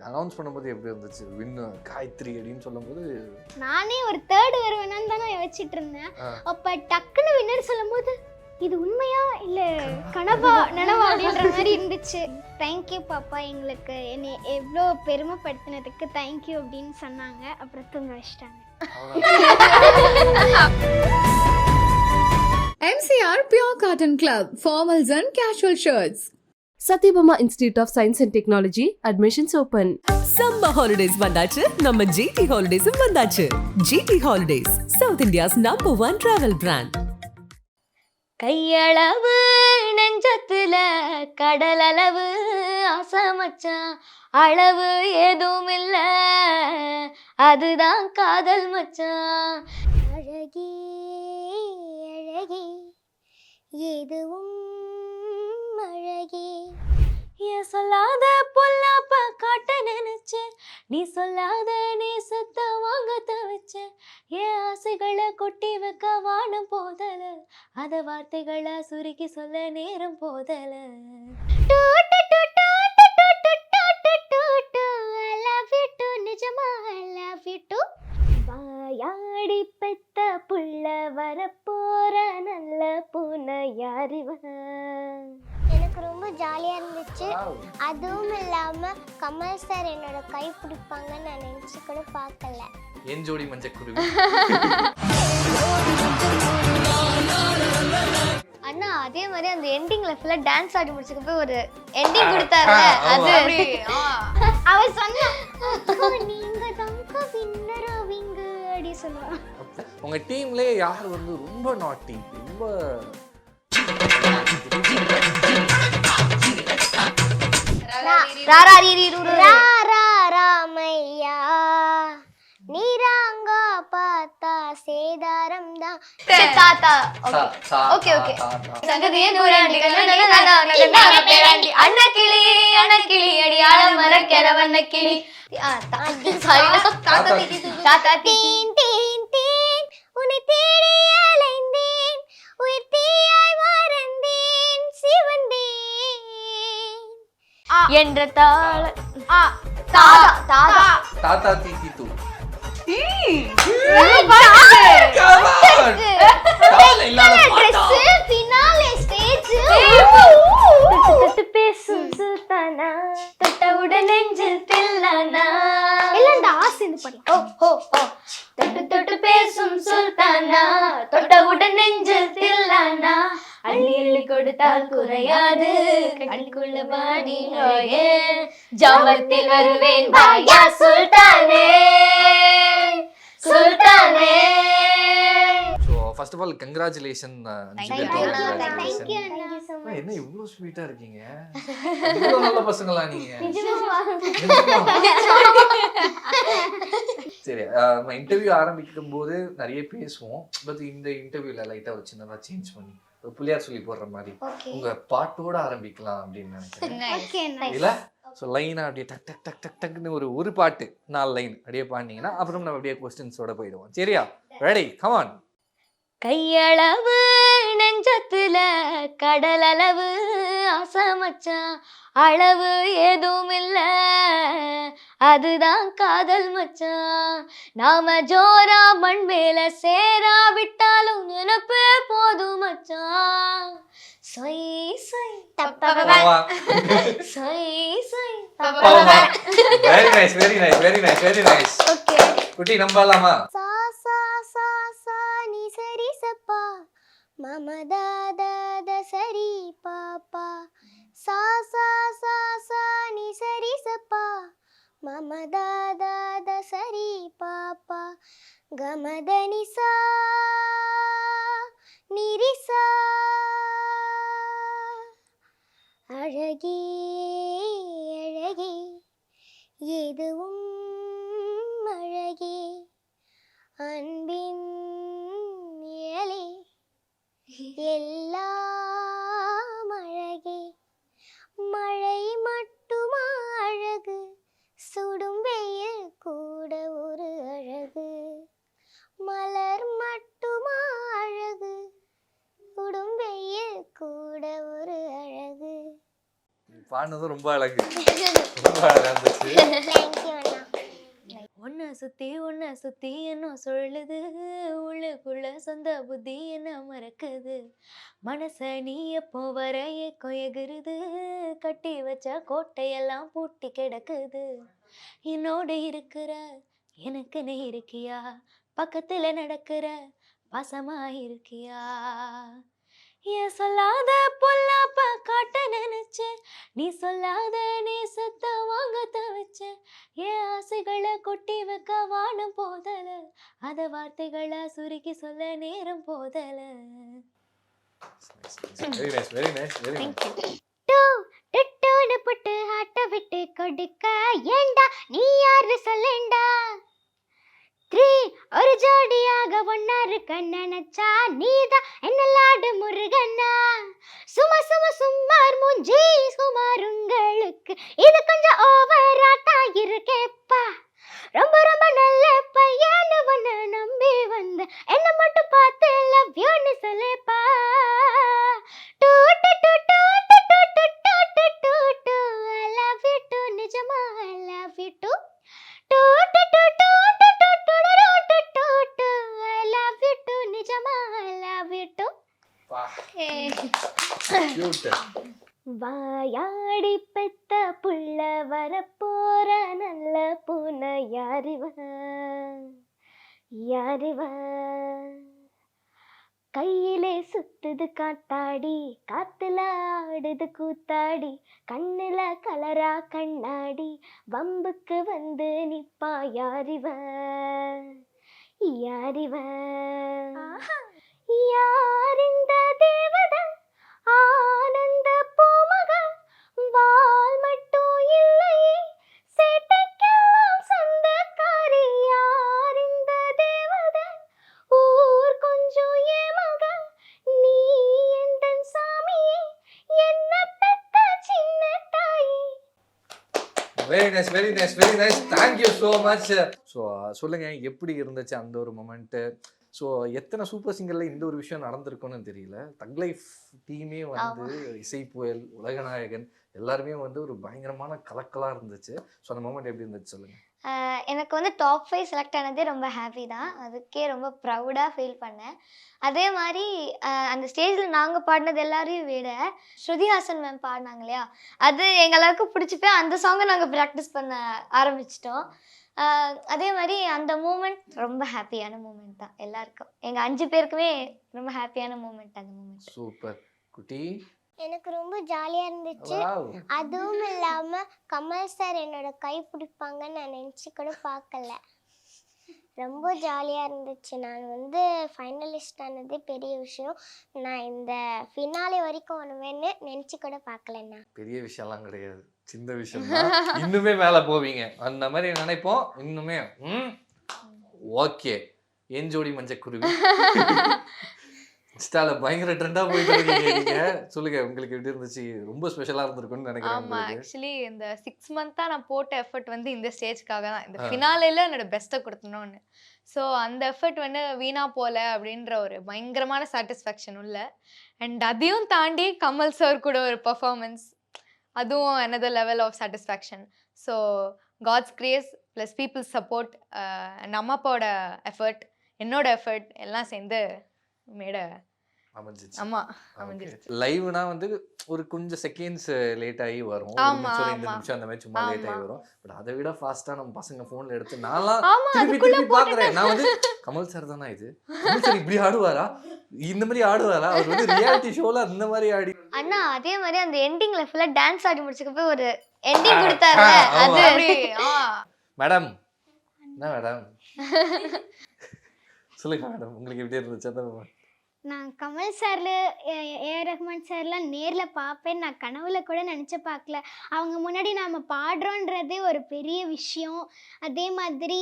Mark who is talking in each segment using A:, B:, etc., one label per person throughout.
A: Announce பண்ணும்போது எப்படி இருந்துச்சு? வின்னு காயத்ரி அப்படின்னு சொல்லும்போது
B: நானே ஒரு தேர்ட் வருவேன்னு தான் நான் யோசிச்சுட்டு இருந்தேன். அப்ப டக்குன்னு வின்னர் சொல்லும்போது இது உண்மையா இல்ல கனவா நனவா அப்படின்ற மாதிரி இருந்துச்சு. தேங்க்யூ பாப்பா, எங்களுக்கு என்னை எவ்வளோ பெருமைப்படுத்தினதுக்கு தேங்க்யூ அப்படின்னு சொன்னாங்க. அப்புறம் தூங்க வச்சிட்டாங்க.
C: MCR Pure Cotton Club, formals and casual shirts.
D: Satyabama Institute of Science and Technology, admissions open.
E: Summer holidays vandachu, namma GT Holidays vandachu. GT Holidays, South India's #1 travel brand.
B: கையளவு நெஞ்சத்துல கடலளவு ஆசமச்சான், அளவு எதுவும் இல்ல அதுதான் காதல் மச்சான். அழகே அழகே எதுவும் அழகே, ஏன் சொல்லாத பொல்லாப்ப காட்ட நினைச்ச, நீ சொல்லாத நேசத்த வாங்க தவிச்ச, ஏன் ஆசைகளை கொட்டி வைக்க வானம் போதல, அத வார்த்தைகளை சுருக்கி சொல்ல நேரம் போதல. வாயாடி பெத்த புள்ள வரப்போற நல்ல பூனை யாரிவன். எனக்கு ரொம்ப ஜாலியாக இருந்துச்சு. அதுவும் இல்லாமல் கமல் சார் என்னோட கை பிடிப்பாங்கன்னு நான் நினச்சி கூட பார்க்கல.
A: என் ஜோடி மஞ்சக்குருவி.
B: அண்ணா அதே மாதிரி அந்த எண்டிங்ல ஃபுல்லா டான்ஸ் ஆடி முடிச்சதுக்கு அப்புறம் ஒரு எண்டிங் கொடுத்தாருல, அது அவர் சொன்னா நீங்க தாங்க வின்னர் ஆவீங்க அப்படி சொன்னாங்க.
A: உங்க டீம்ல யார் வந்து ரொம்ப நாட்டி, ரொம்ப
B: ராமையா நீராங்க பார்த்தா சேதாரம் தான் தாத்தா. ஓகே ஓகே சங்கதியே நூறாண்டி பேராண்டி அன்னக்கிளி அன்னக்கிளி அடியாள மரக்கெல வண்ணக்கிளி தாத்தா தீன் தீன் தீன் உன்னை தேடி அலைந்தேன், உயிர் தீயாய் மறந்தேன் சிவந்தேன் என்ற தாள
A: தாத்தா தீ தூ.
B: பேசும் சுல்தானா தொட்டவுடன் நெஞ்சில் தில்லானா தொட்டு தொட்டு பேசும் சுல்தானா தொட்டவுடன் நெஞ்சில் தில்லானா, அள்ளி அள்ளி கொடுத்தால் குறையாது கண்ணுக்குள்ள பாடி ஜாமத்தில் வருவேன் பாயா சுல்தானே சுல்தானே.
A: So first of all congratulation. என்ன இவ்வளோ ஸ்வீட்டா இருக்கீங்க, இவ்வளோ நல்ல பசங்களா நீங்க. சரி, நம்ம இன்டர்வியூ ஆரம்பிக்கும் போது நிறைய பேசுவோம். பட் இந்த இன்டர்வியூல லைட்டா ஒரு சின்னதா சேஞ்ச் பண்ணி ஒரு புள்ளியார் சொல்லி போடுற மாதிரி உங்க பாட்டோட ஆரம்பிக்கலாம் அப்படின்னு நினைக்கிறேன். இல்ல ஸோ லைனா அப்படியே டக் டக் டக் டக் டக்னு ஒரு பாட்டு 4 லைன் அப்படியே பாடினீங்கன்னா அப்புறம் நம்ம அப்படியே கொஸ்டின்ஸோட போயிடுவோம். சரியா? Ready, come on.
B: கையளவு நெஞ்சத்துல கடலளவு ஆசமச்சான், அளவு எதுவும் இல்ல அதுதான் காதல் மச்சான். நாம ஜோரா மண் மேல சேரா விட்டாலும் நினைப்பு போதும் மச்சான். சொய் சொய் சொய் சொய்.
A: Very nice very nice very nice very nice.
B: Okay
A: குட்டி நம்பலாமா?
B: சா சா சா சா நீ சரி சப்பா மம தாதா த சரி பாப்பா, சா சா சா சா நீ சரி சப்பா மம தாதா த சரி பாப்பா, கமதனி சா நிரிசா. அழகே அழகே எதுவும் அழகே, அன்பின் நிழலே எல்லாம் அழகே, மழை மட்டுமா அழகு, சுடும் வெயில் கூட ஒரு அழகு, மலர் மட்டுமா அழகு, சுடும் வெயில் கூட ஒரு அழகு.
A: பாடுனதும் ரொம்ப அழகு, ரொம்ப அழகா இருந்துச்சு.
B: சுத்தி உன்னை சுத்தி என்ன சொல்லுது, உள்ளுக்குள்ள சொந்த புத்தி என்ன மறக்குது, மனச நீ எப்போ வரையே கொயகுருது, கட்டி வச்ச கோட்டையெல்லாம் பூட்டி கிடக்குது, என்னோடு இருக்கிற எனக்கு நீ இருக்கியா, பக்கத்துல நடக்கிற பாசமா இருக்கியா, ஏன் சொல்லாத பொல்லாப்ப காட்ட நினைச்சேன், நீ சொல்லாத நேசத்தை வாங்க தவிச்சேன், ஏன் ஆசைகளை கொட்டி வைக்க வானம் போதல, அத வார்த்தைகளை சுருக்கி சொல்ல நேரம் போதல.
A: Very nice very nice very nice.
B: டட்டோடு புட்டு ஆட்ட விட்டு கொடுக்க ஏண்டா நீ யாரு சொல்லேண்டா, 3 ஒரு ஜோடியாக ஒன்னா இருக்க நினைச்சா நீதான் என்ன லாடு முருகன்னா, சும்மா சும்மா சும்மார் மூஞ்சி சுமார் உங்களுக்கு இது கொஞ்சம் ஓவராட்டா இருக்கேப்பா, ரொம்ப ரொம்ப நல்ல பையனு ஒன்னு நம்பி வந்த என்ன மட்டும் பார்த்து லவ் யூன்னு சொல்லேப்பா, டூ டூ டூ டூ டூ டூ டூ டூ டூ டூ I love you too, நிஜமா I love you too, டூ டூ டூ டூ டூ டூ டூ டூ டூ டூ I love you too, நிஜமா I love you too.
A: Cute.
B: வாயாடி பெத்த புள்ள வரப்போற நல்ல பூனை யாரிவ யாரிவ, கையிலே சுத்துது காத்தாடி காத்துல ஆடுது கூத்தாடி, கண்ணுல கலரா கண்ணாடி வம்புக்கு வந்து நிப்பா யாரிவ யாரிவ, யாரிந்த தேவதை ஆனந்த பூமகள், வால் மட்டும் இல்லையே சேட்டைக்கெல்லாம் சொந்தக்காரி, யாரிந்த தேவதை ஊர் கொஞ்சம் ஏமகள், நீ எந்தன் சாமியே என்ன பெத்த சின்ன தாயி.
A: Very nice very nice very nice. Thank you so much. So சொல்லுங்க எப்படி இருந்துச்சு அந்த ஒரு மொமெண்ட்டு? ஸோ எத்தனை சூப்பர் சிங்கரில் இந்த ஒரு விஷயம் நடந்திருக்குன்னு தெரியல. தக் லைஃப் டீமே வந்து இசை புயல், உலகநாயகன் எல்லாருமே வந்து ஒரு பயங்கரமான கலக்கலாக இருந்துச்சு. ஸோ அந்த மொமெண்ட் எப்படி இருந்துச்சு சொல்லுங்கள்.
B: எனக்கு வந்து டாப் 5 செலக்ட் ஆனதே ரொம்ப ஹாப்பி தான், அதுக்கே ரொம்ப ப்ரௌடாக ஃபீல் பண்ணேன். அதே மாதிரி அந்த ஸ்டேஜில் நாங்கள் பாடினது எல்லாரையும் விட ஸ்ருதிஹாசன் மேம் பாடினாங்க இல்லையா, அது எங்கள் எல்லாருக்கும் பிடிச்சி போய் அந்த சாங்கை நாங்கள் ப்ராக்டிஸ் பண்ண ஆரம்பிச்சிட்டோம். அதே மாதிரி அந்த மூமெண்ட் ரொம்ப ஹாப்பியான மூமெண்ட் தான் எல்லாருக்கும், எங்கள் 5 பேருக்குமே ரொம்ப ஹாப்பியான மூமெண்ட் அந்த மூமெண்ட்.
A: சூப்பர் குட்டி.
F: எனக்கு ரொம்ப ஜாலியாக இருந்துச்சு. அதுவும் இல்லாமல் கமல் சார் என்னோட கை பிடிப்பாங்கன்னு நான் நினச்சி கூட பார்க்கல. ரொம்ப ஜாலியாக இருந்துச்சு. நான் வந்து ஃபைனலிஸ்ட் ஆனதே பெரிய விஷயம். நான் இந்த ஃபினாலே வரைக்கும் வருவேன்னு நினச்சி கூட பார்க்கலண்ணா.
A: பெரிய விஷயம்லாம் கிடையாது, சின்ன விஷயம் தான். இன்னுமே மேலே போவீங்க அந்த மாதிரி நினைப்போம். இன்னுமே ஓகே. என் ஜோடி மஞ்சக்குருவி இன்ஸ்டால பயங்கர ட்ரெண்டாக போயிட்டு இருக்கீங்க நீங்க. சொல்லுங்க உங்களுக்கு எப்படி இருந்துச்சு? ரொம்ப ஸ்பெஷலாக இருந்திருக்கும்னு நினைக்கிறேன்.
G: ஆமாம், ஆக்சுவலி இந்த 6 மந்த்தாக நான் போட்ட எஃபர்ட் வந்து இந்த ஸ்டேஜ்க்காக தான், இந்த ஃபினாலேல என்னோட பெஸ்ட்டை கொடுத்தணும்னு. ஸோ அந்த எஃபர்ட் வந்து வீணா போல அப்படின்ற ஒரு பயங்கரமான சாட்டிஸ்ஃபேக்ஷன் உள்ள. அண்ட் அதையும் தாண்டி கமல் சார் கூட ஒரு பர்ஃபார்மன்ஸ், அதுவும் another level of satisfaction. So God's grace plus people's support and அம்மா அப்பாவோட எஃபர்ட், என்னோட எஃபர்ட் எல்லாம் சேர்ந்து மேட
A: அமைஞ்சிச்சு.
G: ஆமா அமைஞ்சிருச்சு.
A: லைவ்னா வந்து ஒரு கொஞ்சம் செகண்ட்ஸ் லேட் ஆகி வரும், ஒரு நிமிஷம் 2 நிமிஷம் அந்த மாதிரி சும்மா லேட் ஆகி வரும். பட் அதை விட ஃபாஸ்ட்டாக நம்ம பசங்க ஃபோனில் எடுத்து நான்லாம் திருப்பி பார்க்குறேன். நான் வந்து கமல் சார் தானா இது, கமல் சார் இப்படி ஆடுவாரா, இந்த மாதிரி ஆடுவாரா, அவர் வந்து ரியாலிட்டி ஷோல அந்த மாதிரி ஆடி.
B: அண்ணா அதே மாதிரி அந்த எண்டிங்ல ஃபுல்லா டான்ஸ் ஆடி முடிச்சதுக்கு போய் ஒரு எண்டிங் கொடுத்தாரு. அது
A: மேடம் என்ன மேடம் சொல்லுங்க மேடம், உங்களுக்கு எப்படி இருந்துச்சு அந்த moment?
F: நான் கமல் சார்ல ஏஆர் ரஹ்மான் சார்லாம் நேரில் பார்ப்பேன் நான் கனவுல கூட நினச்சி பார்க்கல. அவங்க முன்னாடி நாம் பாடுறோன்றதே ஒரு பெரிய விஷயம். அதே மாதிரி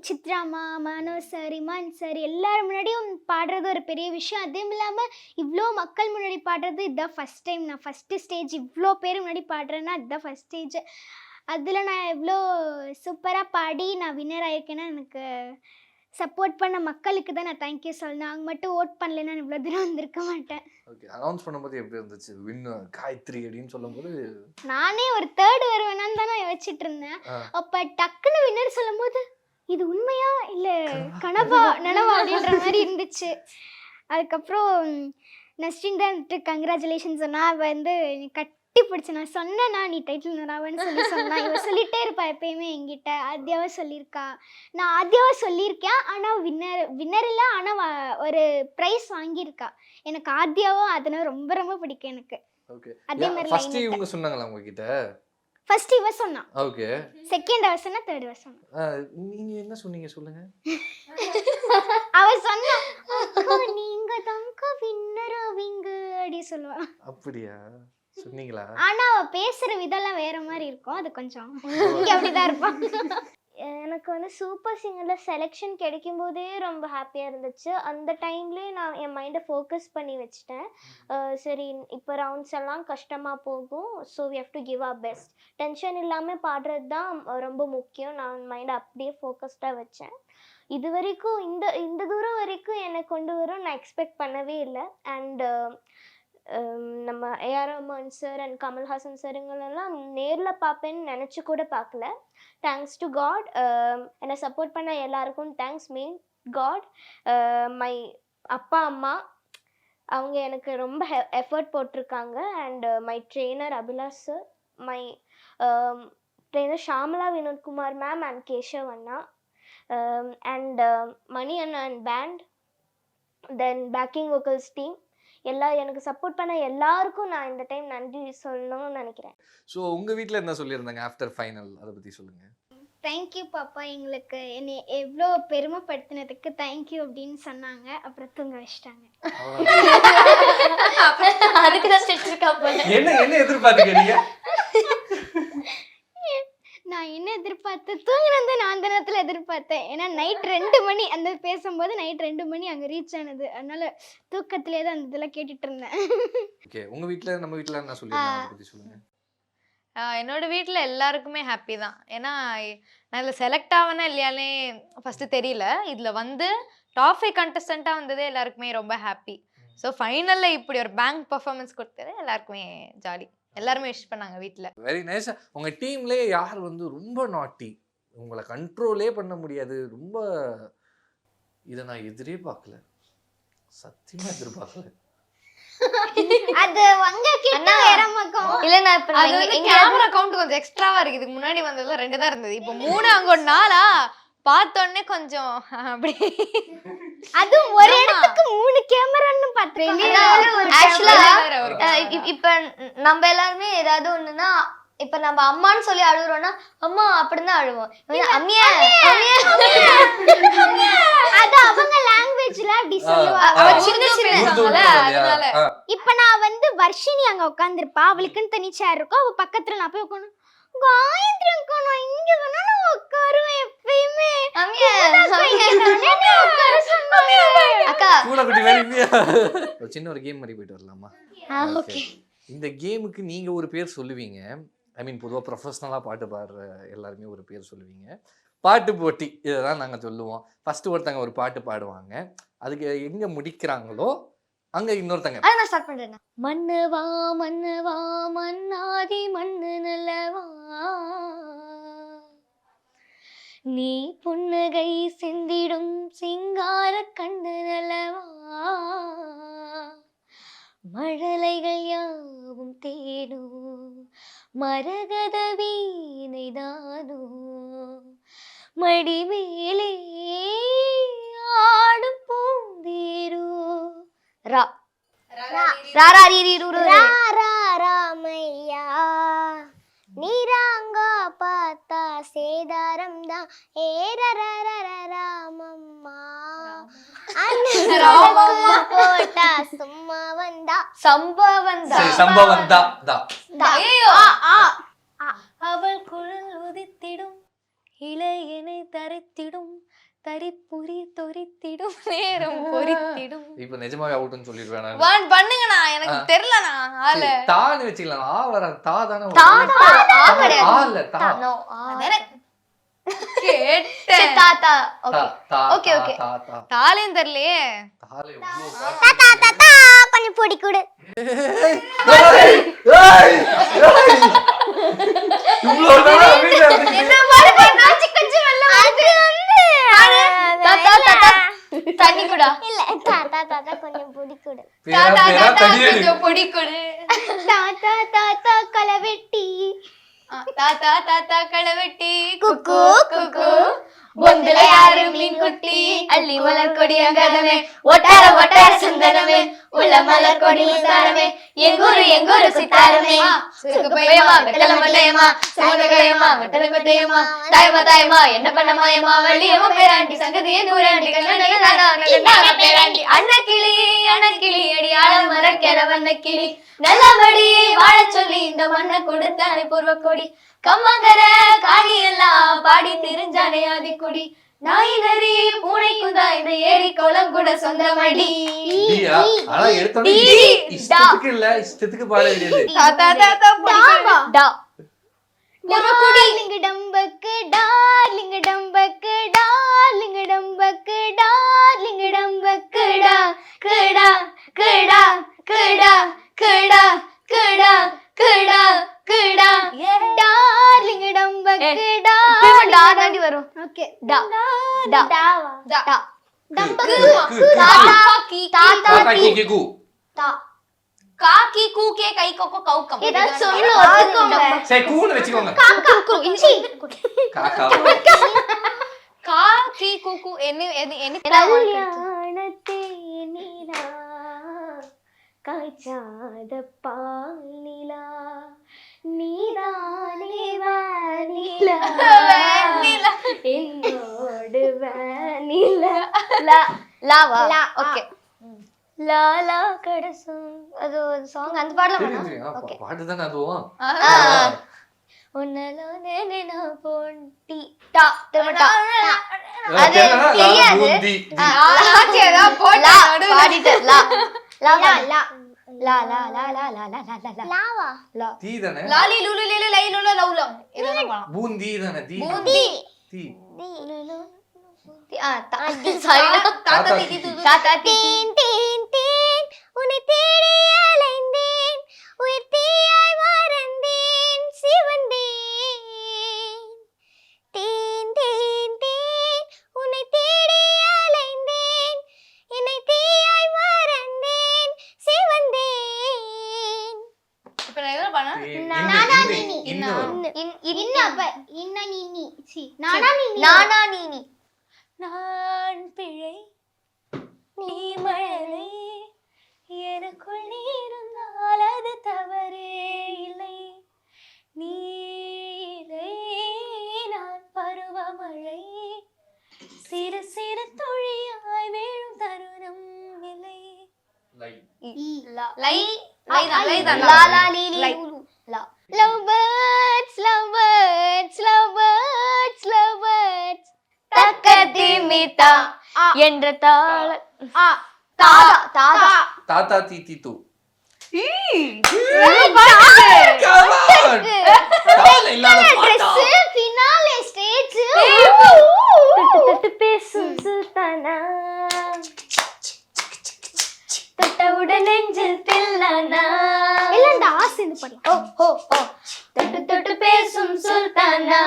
F: சித்ராமா, மனோஜ் சார், இமான் சார் எல்லாரும் முன்னாடியும் பாடுறது ஒரு பெரிய விஷயம். அதுவும் இல்லாமல் இவ்வளோ மக்கள் முன்னாடி பாடுறது இதுதான் ஃபஸ்ட் டைம். நான் ஃபஸ்ட்டு ஸ்டேஜ் இவ்வளோ பேர் முன்னாடி பாடுறேன்னா இதுதான் ஃபஸ்ட் ஸ்டேஜ். அதில் நான் எவ்வளோ சூப்பராக பாடி நான் வின்னர் ஆகியிருக்கேன்னா எனக்கு
B: சப்போர்ட் பண்ண மக்களுக்கு தான் நான் தேங்க்யூ சொல்லணும். அவங்க மட்டும் ஓட் பண்ணலைன்னா நான் இவ்வளோ தூரம் வந்திருக்க மாட்டேன்.
A: ஓகே, அனௌன்ஸ் பண்ணும்போது எப்படி இருந்துச்சு? வின்னு காயத்ரி அப்படின்னு சொல்லும்போது
B: நானே ஒரு தேர்ட் வருவேனான்னு தான் நான் யோசிச்சுட்டு இருந்தேன். அப்போ டக்குன்னு வின்னர் சொல்லும்போது இது உண்மையா இல்லை கனவா நனவா அப்படின்ற மாதிரி இருந்துச்சு. அதுக்கப்புறம் நஸ்ரின் தான் வந்துட்டு கங்க்ராச்சுலேஷன் சொன்னா. அவள் வந்து கட்டி பிடிச்சி நான் சொன்னேன்னா நீ டைட்டில் நடாவன்னு சொன்னா. இவ சொல்லிட்டே இருப்பா எப்பயுமே என்கிட்ட. ஆத்யாவை சொல்லியிருக்கா, நான் ஆத்யாவை சொல்லியிருக்கேன், ஆனால் வின்னர் இல்லை, ஆனால் ஒரு ப்ரைஸ் வாங்கியிருக்கா. எனக்கு ஆத்யாவும் அதனால் ரொம்ப ரொம்ப பிடிக்கும் எனக்கு.
A: ஓகே,
B: அதே மாதிரி
A: ஃபர்ஸ்ட் இவங்க சொன்னாங்களா உங்ககிட்ட?
B: ஃபர்ஸ்ட் இவ சொன்னா,
A: ஓகே,
B: செகண்ட் அவ சொன்னா, தேர்ட் அவ சொன்னா.
A: நீங்க என்ன சொன்னீங்க சொல்லுங்க?
B: அவ சொன்னா நீங்க தான்க்கா வின்னர் ஆவீங்க அப்படி சொல்லுவா.
A: அப்படியா சொன்னீங்களா?
B: ஆனா அவ பேசுற விதம்லாம் வேற மாதிரி இருக்கும். அது கொஞ்சம் இங்க அப்படிதான் இருப்பான்.
F: எனக்கு வந்து சூப்பர் சிங்கரில் செலெக்ஷன் கிடைக்கும் போதே ரொம்ப ஹாப்பியாக இருந்துச்சு. அந்த டைம்லேயே நான் என் மைண்டை ஃபோக்கஸ் பண்ணி வச்சுட்டேன். சரி, இப்போ ரவுண்ட்ஸ் எல்லாம் கஷ்டமாக போகும், so we have to give our best. Tension இல்லாமல் பாடுறது தான் ரொம்ப முக்கியம். நான் மைண்டை அப்படியே ஃபோக்கஸ்டாக வச்சேன். இது வரைக்கும் இந்த தூரம் வரைக்கும் என்னை கொண்டு வரும் நான் எக்ஸ்பெக்ட் பண்ணவே இல்லை. அண்ட் நம்ம AR Rahman sir and Kamal Haasan சாருங்களெல்லாம் நேரில் பார்ப்பேன்னு நினச்சி கூட பார்க்கல. Thanks to God. என்னை சப்போர்ட் பண்ண எல்லாருக்கும் தேங்க்ஸ். Main God. மை அப்பா அம்மா அவங்க எனக்கு ரொம்ப எஃபர்ட் போட்டிருக்காங்க. And my trainer Abhilash sir, my trainer Shyamala Vinodkumar ma'am and Keshav அண்ணா, அண்ட் மணி அண்ணா and band, then backing vocals team, எனக்கு சப்போர்ட் பண்ண எல்லாருக்கும் நான் இந்த டைம் நன்றி சொல்லணும்னு நினைக்கிறேன்.
A: ஸோ உங்க வீட்டில் என்ன சொல்லியிருந்தாங்க ஆஃப்டர் ஃபைனல்? அதை பற்றி சொல்லுங்க.
B: தேங்க்யூ பாப்பா, எங்களுக்கு என்னை எவ்வளோ பெருமைப்படுத்தினதுக்கு தேங்க்யூ அப்படின்னு சொன்னாங்க. அப்புறம் தூங்க வச்சிட்டாங்க.
F: அதுக்கு தான் ஸ்டெச் இருக்கா போல.
A: என்ன எதிர்பார்த்தீங்க?
B: நான் என்ன எதிர்பார்த்தேன், தூங்கினது நான் அந்த நேரத்தில் எதிர்பார்த்தேன். ஏன்னா நைட் 2 மணி அந்த பேசும்போது நைட் 2 மணி அங்கே ரீச் ஆனது. அதனால தூக்கத்திலே தான் அந்த இதெல்லாம் கேட்டுட்டு இருந்தேன்.
A: ஓகே, உங்க வீட்டில் நம்ம வீட்டில் என்ன சொல்லியிருந்தாங்க அதை பற்றி சொல்லுங்க.
G: என்னோட வீட்டில் எல்லாருக்குமே ஹாப்பி தான். ஏன்னா நான் இதில் செலக்ட் ஆவேனா இல்லையானே ஃபஸ்ட்டு தெரியல. இதில் வந்து டாப் 5 கண்டஸ்டண்ட்டாக வந்ததே எல்லாருக்குமே ரொம்ப ஹாப்பி. ஸோ ஃபைனலில் இப்படி ஒரு பேங்க் பர்ஃபார்மன்ஸ் கொடுத்தது எல்லாருக்குமே ஜாலி. எல்லாருமே விஷ் பண்ணாங்க வீட்டில்.
A: Very nice. உங்க டீம்லேயே யார் வந்து ரொம்ப நாட்டி, உங்களை கண்ட்ரோலே பண்ண முடியாது, ரொம்ப இதை நான் எதிரே பார்க்கல, சத்தியமா எதிர்பார்க்கல?
B: அது உங்க கிட்ட வேற பக்கம்
F: இல்ல, நான் இப்ப
G: அது வந்து கேமரா கவுண்ட் கொஞ்சம் எக்ஸ்ட்ராவா இருக்கு. இதுக்கு முன்னாடி வந்ததுல 2 தான் இருந்தது, இப்போ 3 அங்க ஒரு 4. பார்த்தோன்னே கொஞ்சம் அப்படி.
B: அது ஒரு இடத்துக்கு 3 கேமரான்னு பார்த்தேன்.
F: ஆக்சுவலா இப்ப நம்ம எல்லாருமே ஏதாவது ஒண்ணுன்னா, இப்ப நம்ம அம்மான்னு சொல்லி அழுகுறோம்னா அம்மா அப்படின்னு அழுவோம். அம்மியா
B: அது அவங்க லாங்குவேஜ்ல அப்படி சொல்லுவாங்க.
G: சின்ன சின்ன அதனால
B: இப்ப நான் வந்து வர்ஷினி அங்க உட்காந்துருப்பா, அவளுக்குன்னு தனி சேர் இருக்கும். அவ பக்கத்துல நான் போய் உட்காந்து காயத்ரி அக்கா நான் இங்க தானே நான் உட்காருவேன் எப்பயுமே.
F: அக்கா
A: ஒரு சின்ன ஒரு கேம் மாதிரி போயிட்டு வரலாமா?
F: ஓகே.
A: இந்த கேமுக்கு நீங்க ஒரு பேர் சொல்லுவீங்க. ஐ மீன் பொதுவாக ப்ரொஃபஷ்னலாக பாட்டு பாடுற எல்லாருமே ஒரு பேர் சொல்லுவீங்க. பாட்டு போட்டி இதைதான் நாங்கள் சொல்லுவோம். ஃபர்ஸ்ட் ஒருத்தங்க ஒரு பாட்டு பாடுவாங்க, அதுக்கு எங்க முடிக்கிறாங்களோ அங்க இன்னொருத்தங்க.
F: அத நான் ஸ்டார்ட் பண்றேன். மன்னவா மன்னவா மன்னாதி மண்ணு நல்லவா, நீ புன்னகை சிந்திடும் சிங்கார கண்ணு நல்லவா, மழலைகள் யாவும் தேடும் மரகத வீணைதானோ, மடிமேலே ஆடும் பூந்தேரோ. ரா ராமையா நீராங்கா பார்த்தா சேதாரம் தான் ராமம்மா போட்டா சும்மா வந்தா
A: சம்பவம் தான்.
F: அவள் குழல் உதித்திடும் இளையனை தரித்திடும் தரிப்புரி தொரித்திடும் நேரம் பொரித்திடும்.
A: இப்ப நிஜமாவே அவுட்னு சொல்லிடுவேன்.
G: பண்ணுங்கண்ணா, எனக்கு தெரியலண்ணா. ஆள
A: தான்னு வச்சுக்கலாம். ஆ வர தா தானே.
G: கேட்டேன் தாத்தா ஓகே ஓகே ஓகே தாலேம் தெரியலையே
F: தாத்தா தாத்தா கொஞ்சம் பொடி கொடு.
G: தண்ணி குடா
F: இல்ல தாத்தா தாத்தா கொஞ்சம் பொடி கொடு.
G: கொஞ்சம் பொடி கொடு.
F: தாத்தா தாத்தா கலவெட்டி
G: தாத்தா தாத்தா களவெட்டி
F: குக்கு குக்கு
G: பொந்துல யாரு மீன் குட்டி அள்ளி மலர் கொடி அங்கதமே ஒட்டார ஒட்டார சந்தனமே உள்ள மலர் கொடி முத்தாரமே எங்கூரு சித்தாரமே சுகப்பயமா வெட்டல மட்டையமா சோதகயமா வெட்டல கொட்டையமா தாயமா தாயமா என்ன பண்ண மாயமா வள்ளியம்மா பேராண்டி சங்கதியே நூறாண்டி கண்ணனக பேராண்டி அன்னக்கிளி அடி ஆழ மரக்கெல வண்ணக்கிளி நல்லபடி வாழ சொல்லி இந்த மண்ணை கொடுத்தானே பூர்வ கொடி கம்மங்கர காணி எல்லாம் பாடி திரிஞ்சானே ஆதிக்குடி நாய் நரி பூனைக்கும் தான் இந்த ஏரி குளம் கூட சொந்தமடி
A: இஷ்டத்துக்கு பாட வேண்டியது.
G: தாத்தா தாத்தா டா
F: டார்லிங் டம்பக்கு டார்லிங் டம்பக்கு டார்லிங் டம்பக்கு டார்லிங் டம்பக்கு டா கடா கடா கடா கடா கடா கடா கடா டார்லிங் டம்பக்கு டா
G: தாண்டி வரும்
F: ஓகே
G: டா டா
F: டாவா
G: டா
F: டம்பக்கு
G: தாத்தா கி தாத்தா
A: கீகு
F: தா
G: காக்கி கூக்கே கை கொக்கோ கவுக்கம்
F: ஏதாவது சொல்லு ஒத்துக்கோங்க.
A: சரி கூன்னு வெச்சுக்கோங்க. காக்கா
G: காக்கி கூக்கு என்ன
F: கல்யாணத்தே நிலா காய்ச்சாத பால் நிலா நீதானே வானிலா என்னோடு வானிலா
G: லாவா
F: லா,
G: ஓகே
F: லாலா கடசம் அது ஒரு சாங் அந்த பாடல
A: தெரியும்.
F: ஓகே
A: பாட்டுதானே அதுவும்.
F: உன்னலோனே நான் போண்டி டா திரும்ப
A: அது
F: தெரியாது.
A: பூந்தி.
G: ஆச்சி ஏதா போடா பாடிட்ட லா
F: லா லா லா லா லா லா லா லா லா லா லாவா லா
A: தீ தானே.
G: லாலி லுலு லிலு லை லுலு லவுலம் இதெல்லாம் பாடலாம்
A: பூந்தி தானே. தீ
G: பூந்தி
A: தீ.
G: தாத்தா தீ தீ தாத்தா தீ
F: தேன் தேன் தேன் உன்னை தேடி அலைந்தேன் உயிர் தீயாய் மறந்தேன் சிவந்தேன் தேன் தேன் தேன் உன்னை தேடி அலைந்தேன் என்னை தீயாய் மறந்தேன் சிவந்தேன்.
G: இப்ப நான் என்ன பண்ணேன் நான் பிழை நீ மழலை எனக்குள் நீ இருந்தால் அது தவறே இல்லை நீரை நான் பருவமழை சிறு சிறு துளியாய் வீழும் தருணம் இல்லை லை
F: Love birds, love birds, love birds, love birds.
G: தக்கதிமிதா என்ற தாள தாதா தாதா
A: தாத்தா தீ தீ தூ.
F: Finale stage. பேசும் சுல்தானா
G: தொட்டவுடன் நெஞ்சில் தில்லானா
F: இல்லண்டா ஆசிந்து பண்ணலாம்.
G: ஓ ஓ ஓ தொட்டு தொட்டு பேசும் சுல்தானா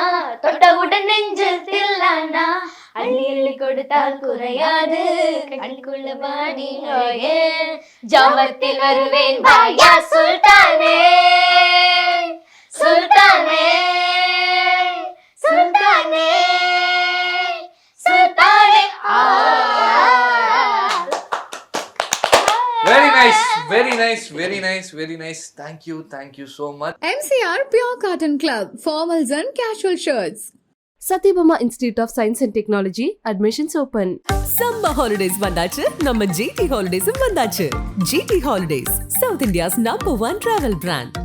G: தொட்டவுடன் நெஞ்சில் தில்லானா அள்ளி அள்ளி கொடுத்தால் குறையாது கண்ணுக்குள்ள பாடி நோயே ஜாமத்தில் வருவேன் பாயா சுல்தானே சுல்தானே சுல்தானே சுல்தானே
A: Very nice, very nice, very nice, very nice. Thank you so much.
C: MCR Pure Cotton Club, formals and casual shirts.
D: Satyabama Institute of Science and Technology, admissions open.
E: Summer holidays வந்தாச்சு நம்ம GT Holidays வந்தாச்சு. GT Holidays, South India's #1 travel brand.